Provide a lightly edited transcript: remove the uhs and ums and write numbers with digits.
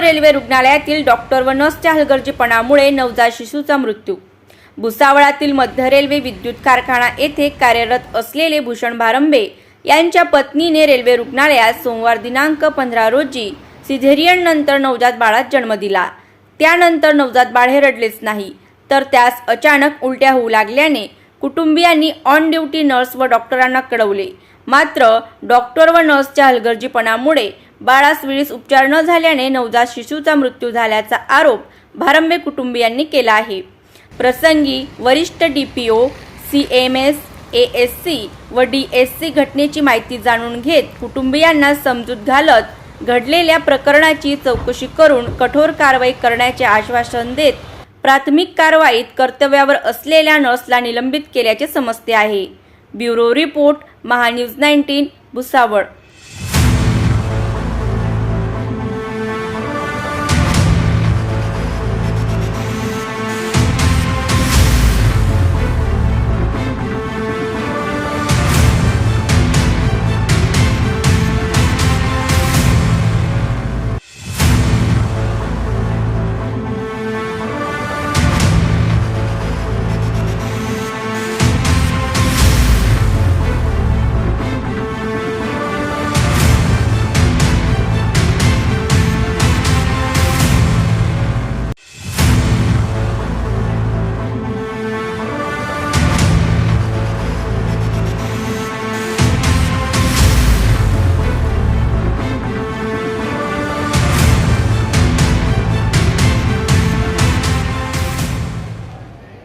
Railway रुग्णालयातील doctor व नर्सच्या हलगर्जीपणामुळे नवजात शिशूचा मृत्यू। भुसावळातील मध्य रेल्वे विद्युत कारखाना येथे कार्यरत असलेले भूषण भारंबे यांच्या पत्नीने रेल्वे रुग्णालयात सोमवार दिनांक 15 रोजी सिझेरियन नंतर नवजात बाळास जन्म दिला। त्यानंतर नवजात बाळ हे रडलेच नाही, तर त्यास अचानक उलट्या होऊ लागल्याने कुटुंबियांनी ऑन ड्युटी नर्स व डॉक्टरांना कळवले। मात्र डॉक्टर व नर्सच्या हलगर्जीपणामुळे बाळास वेळीच उपचार न झाल्याने नवजात शिशूचा मृत्यू झाल्याचा आरोप भारंबे कुटुंबियांनी केला आहे। प्रसंगी वरिष्ठ DPO, CMS, ASC व DSC घटनेची माहिती जाणून घेत कुटुंबियांना समजूत घालत घडलेल्या प्रकरणाची चौकशी करून कठोर कारवाई करण्याचे आश्वासन देत प्राथमिक कारवाईत कर्तव्यावर असलेल्या नर्सला निलंबित केल्याचे समजते आहे। Bureau report, Mahanews 19, Bhusawal.